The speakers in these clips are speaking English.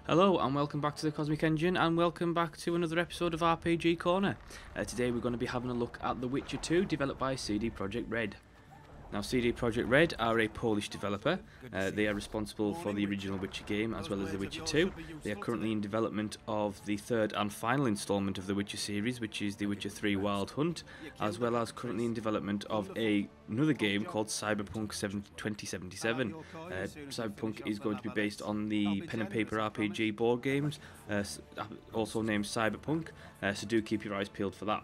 Hello and welcome back to the Cosmic Engine, and welcome back to another episode of RPG Corner. Today we're going to be having a look at The Witcher 2, developed by CD Projekt Red. Now, CD Projekt Red are a Polish developer. They are responsible for the original Witcher game as well as The Witcher 2. They are currently in development of the third and final installment of the Witcher series, which is The Witcher 3 Wild Hunt, as well as currently in development of another game called Cyberpunk 2077. Cyberpunk is going to be based on the pen and paper RPG board games, also named Cyberpunk, so do keep your eyes peeled for that.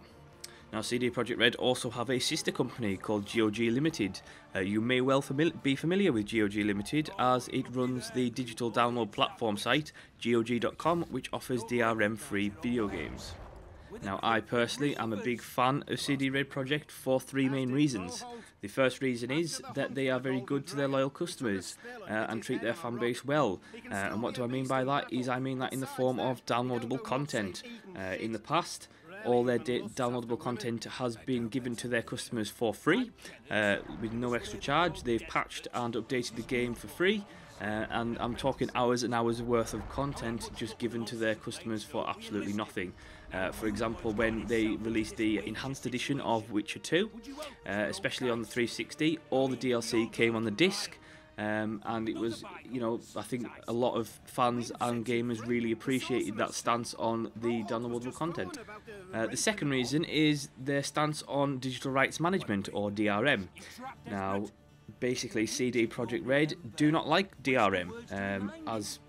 Now, CD Projekt Red also have a sister company called GOG Limited. You may well be familiar with GOG Limited, as it runs the digital download platform site GOG.com, which offers DRM-free video games. Now, I personally am a big fan of CD Red Projekt for three main reasons. The first reason is that they are very good to their loyal customers and treat their fan base well. And what do I mean by that? I mean that in the form of downloadable content. In the past, all their downloadable content has been given to their customers for free, with no extra charge. They've patched and updated the game for free, and I'm talking hours and hours worth of content just given to their customers for absolutely nothing. For example, when they released the enhanced edition of Witcher 2, especially on the 360, all the DLC came on the disc. And it was, I think a lot of fans and gamers really appreciated that stance on the downloadable content. The second reason is their stance on digital rights management, or DRM. Now, basically, CD Projekt Red do not like DRM, as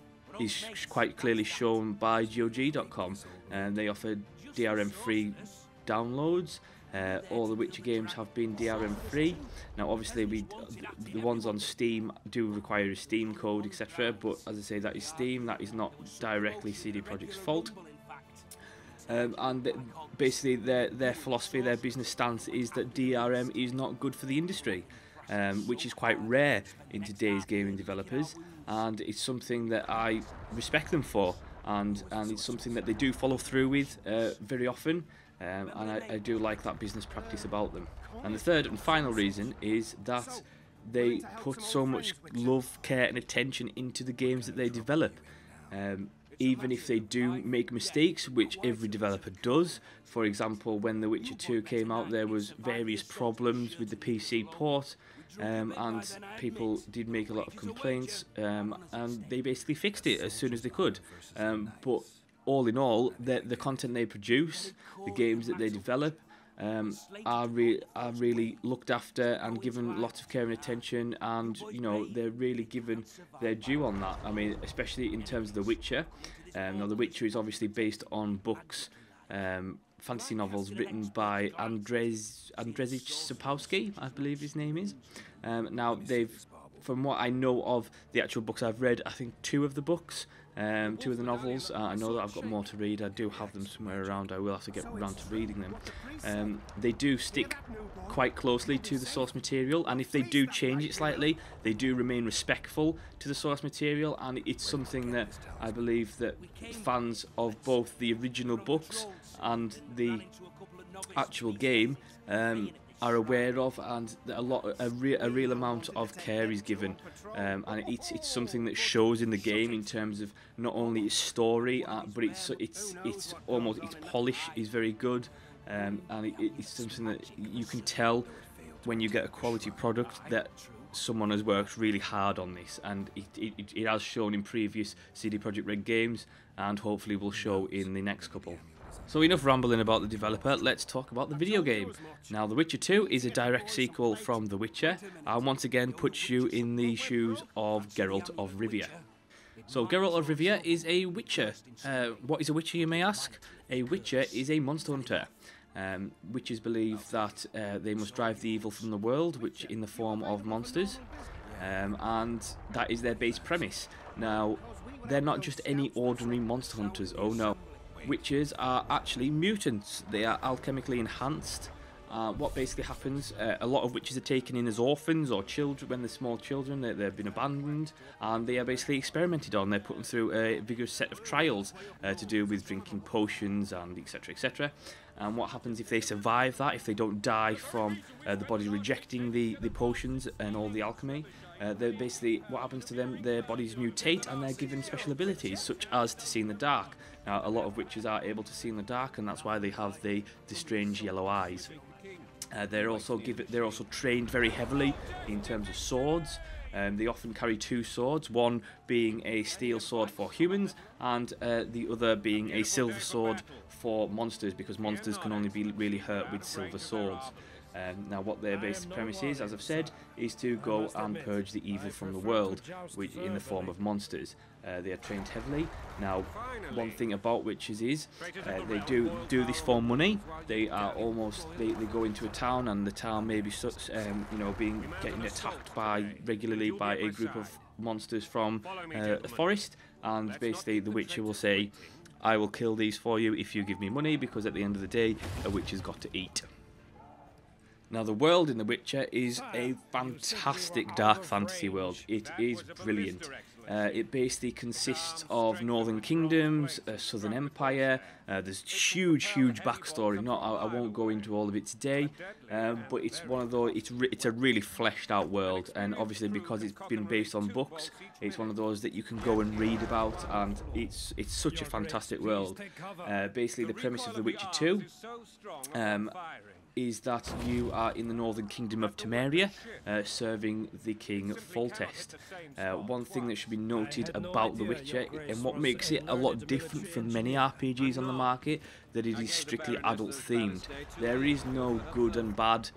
is quite clearly shown by GOG.com. They offer DRM-free downloads. All the Witcher games have been DRM free. Now, obviously, the ones on Steam do require a Steam code, etc. But as I say, that is Steam. That is not directly CD Projekt's fault. And basically, their philosophy, their business stance is that DRM is not good for the industry, which is quite rare in today's gaming developers. And it's something that I respect them for, and it's something that they do follow through with very often. And I do like that business practice about them. And the third and final reason is that they put so much love, care and attention into the games that they develop. Even if they do make mistakes, which every developer does. For example, when The Witcher 2 came out, there was various problems with the PC port, and people did make a lot of complaints, and they basically fixed it as soon as they could. But all in all, the content they produce, the games that they develop, are really looked after and given lots of care and attention, and they're really given their due on that. I mean, especially in terms of The Witcher. Now, The Witcher is obviously based on books, fantasy novels written by Andrzej Sapkowski, I believe his name is. Now, from what I know of the actual books I've read, I think two of the books, two of the novels, I know that I've got more to read. I do have them somewhere around. I will have to get around to reading them. They do stick quite closely to the source material, and if they do change it slightly, they do remain respectful to the source material, and it's something that I believe that fans of both the original books and the actual game are aware of, and a real amount of care is given, and it's something that shows in the game in terms of not only its story, but its polish is very good, and it's something that you can tell when you get a quality product that someone has worked really hard on this, and it has shown in previous CD Projekt Red games, and hopefully will show in the next couple. So enough rambling about the developer, let's talk about the video game. Now, The Witcher 2 is a direct sequel from The Witcher, and once again puts you in the shoes of Geralt of Rivia. So, Geralt of Rivia is a Witcher. What is a Witcher, you may ask? A Witcher is a monster hunter. Witchers believe that they must drive the evil from the world, which in the form of monsters, and that is their base premise. Now, they're not just any ordinary monster hunters, oh no. Witchers are actually mutants. They are alchemically enhanced. What basically happens, a lot of witches are taken in as orphans or children when they're small children. They've been abandoned, and they are basically experimented on. They're put through a vigorous set of trials to do with drinking potions and etc, etc. And what happens if they survive that, if they don't die from the body rejecting the potions and all the alchemy, They're basically, what happens to them, their bodies mutate and they're given special abilities such as to see in the dark. Now a lot of witches are able to see in the dark, and that's why they have the strange yellow eyes. They're also trained very heavily in terms of swords. They often carry two swords, one being a steel sword for humans and the other being a silver sword for monsters, because monsters can only be really hurt with silver swords. Now what their basic premise is, as I've said, is to go and purge the evil from the world, which in the form of monsters. They are trained heavily. Now, one thing about witches is they do this for money. They go into a town, and the town may be getting attacked regularly by a group of monsters from a forest, and basically the witcher will say, "I will kill these for you if you give me money," because at the end of the day, a witch has got to eat. Now the world in The Witcher is a fantastic dark fantasy world. It is brilliant. It basically consists of northern kingdoms, a southern empire. There's huge backstory. I won't go into all of it today, but it's one of those. It's a really fleshed out world, and obviously because it's been based on books, it's one of those that you can go and read about, and it's such a fantastic world. Basically, the premise of The Witcher 2. Is that you are in the northern kingdom of Temeria, serving the king Foltest. One thing that should be noted about The Witcher, and what makes it a lot different from many RPGs on the market, that it is strictly adult themed. There is no good and bad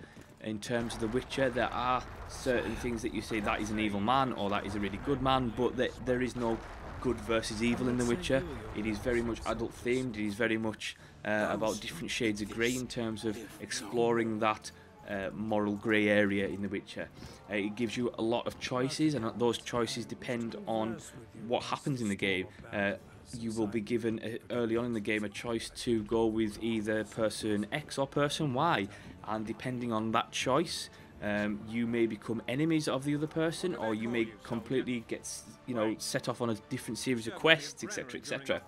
in terms of The Witcher. There are certain things that you say that is an evil man or that is a really good man, but there is no good versus evil in The Witcher. It is very much adult themed. It is very much about different shades of grey in terms of exploring that moral grey area in The Witcher. It gives you a lot of choices, and those choices depend on what happens in the game. You will be given early on in the game a choice to go with either person X or person Y, and depending on that choice, you may become enemies of the other person, or you may completely get set off on a different series of quests, etc, etc.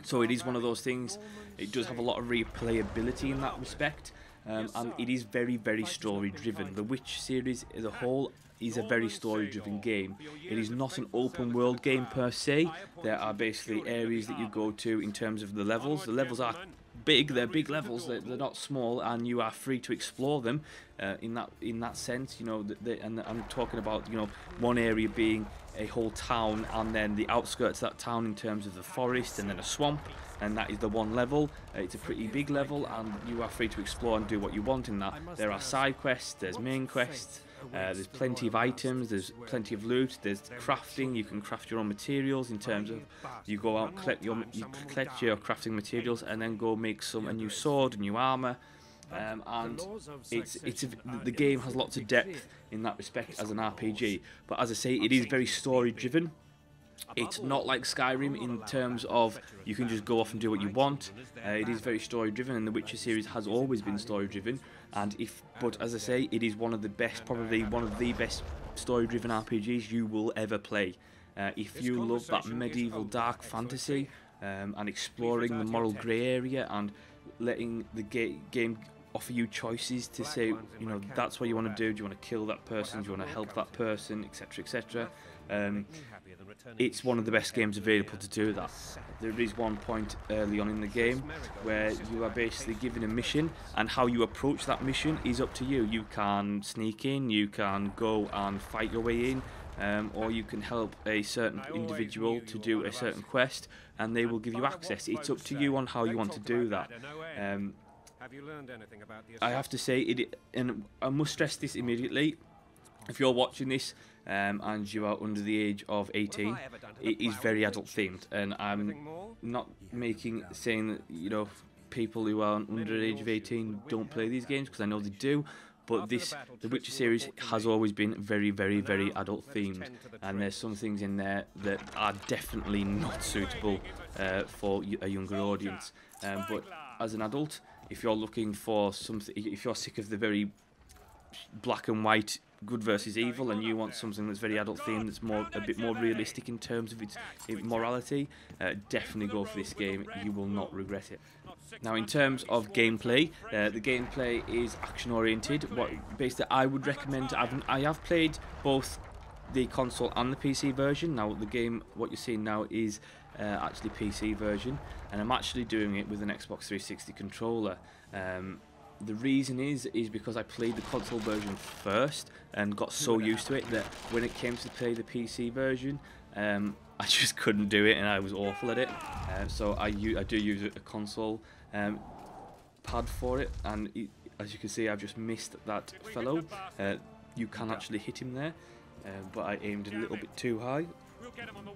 So it is one of those things. It does have a lot of replayability in that respect, and it is very story driven. The Witch series as a whole is a very story driven game. It is not an open world game per se. There are basically areas that you go to in terms of the levels. The levels are big, they're big levels, they're not small, and you are free to explore them in that sense. And I'm talking about one area being a whole town, and then the outskirts of that town in terms of the forest, and then a swamp, and that is the one level. It's a pretty big level, and you are free to explore and do what you want in that. There are side quests, there's main quests, there's plenty of items, there's plenty of loot, there's crafting. You can craft your own materials in terms of you go out, collect your crafting materials, and then go make a new sword, a new armor. And the game has lots of depth in that respect as an RPG, but as I say, it is very story driven. It's not like Skyrim in terms of you can just go off and do what you want. It is very story driven, and the Witcher series has always been story driven. But as I say, it is one of the best, probably one of the best story driven RPGs you will ever play. If you love that medieval dark fantasy and exploring the moral grey area and letting the game offer you choices to say, that's what you want to do. Do you want to kill that person? Do you want to help that person, etc, etc. It's one of the best games available to do that. There is one point early on in the game where you are basically given a mission, and how you approach that mission is up to you. You can sneak in, you can go and fight your way in, or you can help a certain individual to do a certain quest, and they will give you access. It's up to you on how you want to do that. I have to say, and I must stress this immediately, if you're watching this and you are under the age of 18, it is very adult themed, and I'm not saying that people who are under the age of 18 don't play these games, because I know they do, but the Witcher series has always been very adult themed, and there's some things in there that are definitely not suitable for a younger audience. But as an adult, if you're looking for something, if you're sick of the very black and white good versus evil, and you want something that's very adult themed, that's a bit more realistic in terms of its morality, definitely go for this game. You will not regret it. Now, in terms of gameplay, the gameplay is action oriented. What basically I would recommend, I have played both the console and the PC version. Now the game, what you're seeing now is actually PC version, and I'm actually doing it with an Xbox 360 controller. The reason is because I played the console version first and got so used to it that when it came to play the PC version, I just couldn't do it, and I was awful at it. So I do use a console pad for it, and as you can see, I've just missed that fellow. You can actually hit him there, but I aimed a little bit too high.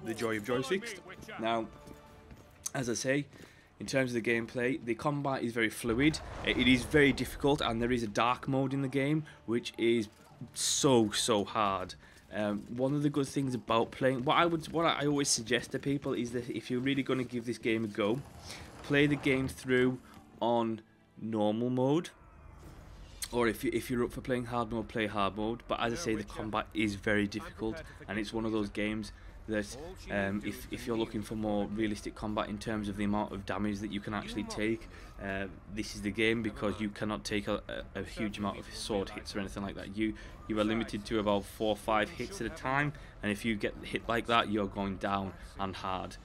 The joy of joysticks. Now, as I say, in terms of the gameplay, the combat is very fluid. It is very difficult, and there is a dark mode in the game, which is so hard. One of the good things about playing, what I always suggest to people is that if you're really going to give this game a go, play the game through on normal mode, or if you're up for playing hard mode, play hard mode. But as I say, the combat is very difficult, and it's one of those games that if you're looking for more realistic combat in terms of the amount of damage that you can actually take, this is the game, because you cannot take a huge amount of sword hits or anything like that. You are limited to about 4 or 5 hits at a time, and if you get hit like that, you're going down and hard.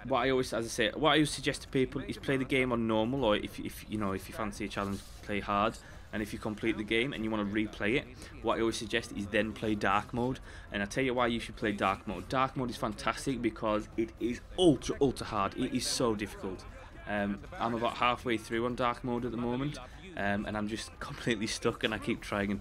What I always suggest to people is play the game on normal, or if you fancy a challenge, play hard. And if you complete the game and you want to replay it, what I always suggest is then play dark mode. And I'll tell you why you should play dark mode. Dark mode is fantastic because it is ultra hard. It is so difficult. I'm about halfway through on dark mode at the moment, and I'm just completely stuck, and I keep trying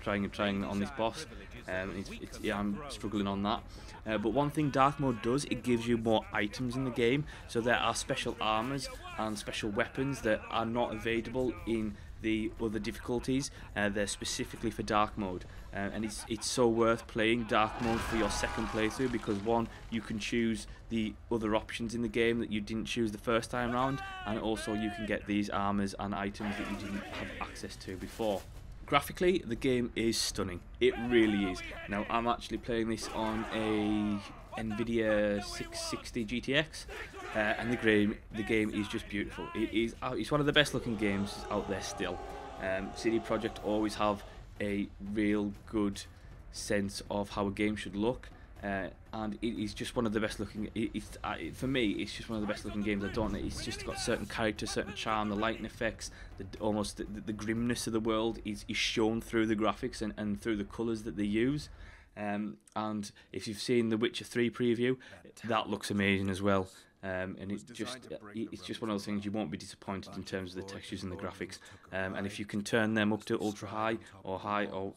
on this boss. I'm struggling on that. But one thing dark mode does, it gives you more items in the game. So there are special armors and special weapons that are not available in the other difficulties. They're specifically for dark mode, and it's so worth playing dark mode for your second playthrough, because one, you can choose the other options in the game that you didn't choose the first time round, and also you can get these armors and items that you didn't have access to before. Graphically, the game is stunning. It really is. Now, I'm actually playing this on a NVIDIA 660 GTX, and the game is just beautiful. It's one of the best looking games out there still. CD Projekt always have a real good sense of how a game should look, and it is just one of the best looking. For me, it's just one of the best looking games. I don't know. It's just got certain character, certain charm. The lighting effects, the grimness of the world is shown through the graphics and through the colours that they use. And if you've seen the Witcher 3 preview, that looks amazing as well. And it's just one of those things you won't be disappointed in terms of the textures and the graphics. And if you can turn them up to ultra high, or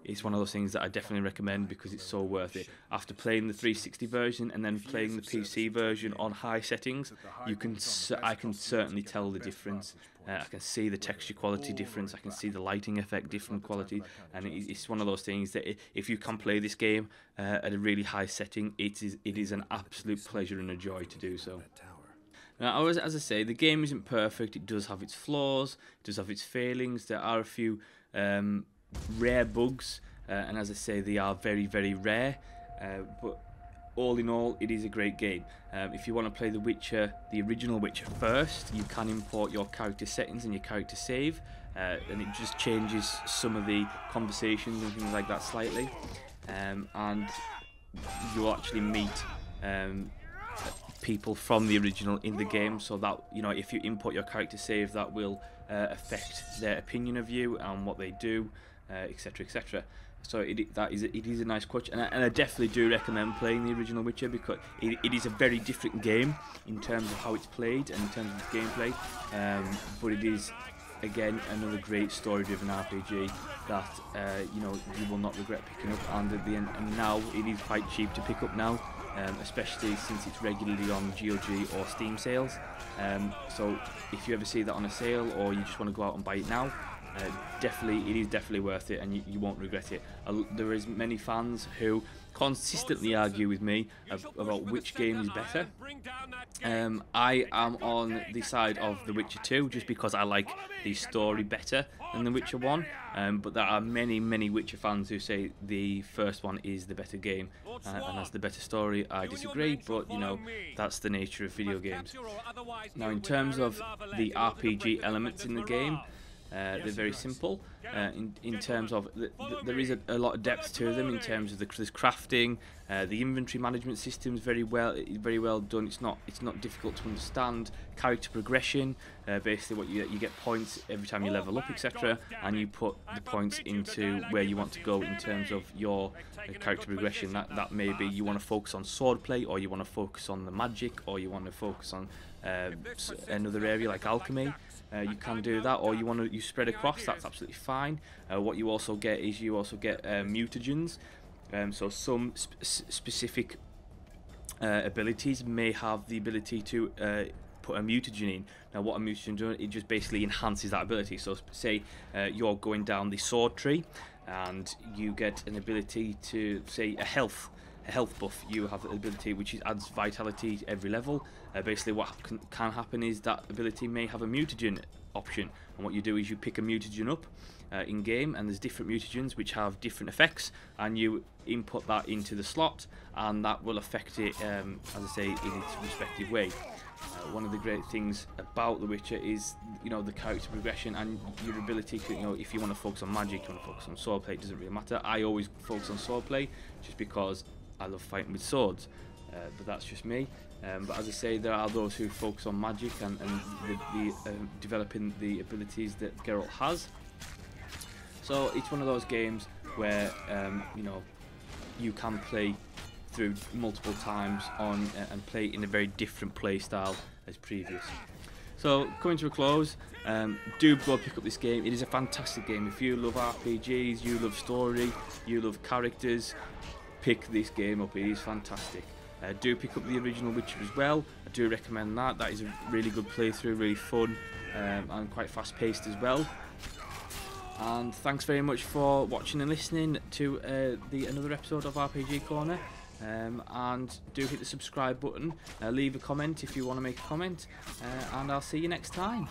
it's one of those things that I definitely recommend, because it's so worth it. After playing the 360 version and then playing the PC version on high settings, I can certainly tell the difference. I can see the texture quality difference, I can see the lighting effect different quality, and it's one of those things that if you can play this game at a really high setting, it is an absolute pleasure and a joy to do so. Now, as I say, the game isn't perfect. It does have its flaws, it does have its failings. There are a few rare bugs, and as I say, they are very rare, but all in all, it is a great game. If you want to play the original Witcher first, you can import your character settings and your character save, and it just changes some of the conversations and things like that slightly, and you'll actually meet people from the original in the game, so that if you import your character save, that will affect their opinion of you and what they do, etc, etc. So it is a nice touch, and I definitely do recommend playing the original Witcher, because it is a very different game in terms of how it's played and in terms of its gameplay, but it is, again, another great story-driven RPG that you will not regret picking up. And at the end, and now it is quite cheap to pick up now, especially since it's regularly on GOG or Steam sales. So if you ever see that on a sale, or you just want to go out and buy it now, it is definitely worth it, and you won't regret it. There is many fans who consistently argue with me about which game is better. I am on the side of The Witcher 2 just because I like the story better than The Witcher 1, but there are many Witcher fans who say the first one is the better game and has the better story. I disagree, but that's the nature of video games. Now, in terms of the RPG elements in the game, They're very simple in terms of there is a lot of depth to them in terms of there's crafting, the inventory management system is very well done. It's not difficult to understand. Character progression, basically what you get points every time you level up, etc., and you put the points into where you want to go in terms of your character progression. That may be you want to focus on swordplay, or you want to focus on the magic, or you want to focus on another area like alchemy. You can do that, or you spread across. That's absolutely fine. What you also get is mutagens. So some specific abilities may have the ability to put a mutagen in. Now, what a mutagen does, it just basically enhances that ability. So say you're going down the sword tree, and you get an ability to, say, a health buff. You have the ability which adds vitality every level. Basically what can happen is that ability may have a mutagen option, and what you do is you pick a mutagen up in game, and there's different mutagens which have different effects, and you input that into the slot, and that will affect it, as I say, in its respective way. One of the great things about The Witcher is, the character progression and your ability to, if you want to focus on magic, you want to focus on swordplay, it doesn't really matter. I always focus on swordplay just because I love fighting with swords, but that's just me. But as I say, there are those who focus on magic and developing the abilities that Geralt has. So it's one of those games where you can play through multiple times and play in a very different play style as previous. So coming to a close, do go pick up this game. It is a fantastic game. If you love RPGs, you love story, you love characters, pick this game up. It is fantastic. Do pick up the original Witcher as well. I do recommend that. That is a really good playthrough, really fun, and quite fast paced as well. And thanks very much for watching and listening to another episode of RPG Corner. And do hit the subscribe button, leave a comment if you want to make a comment, and I'll see you next time.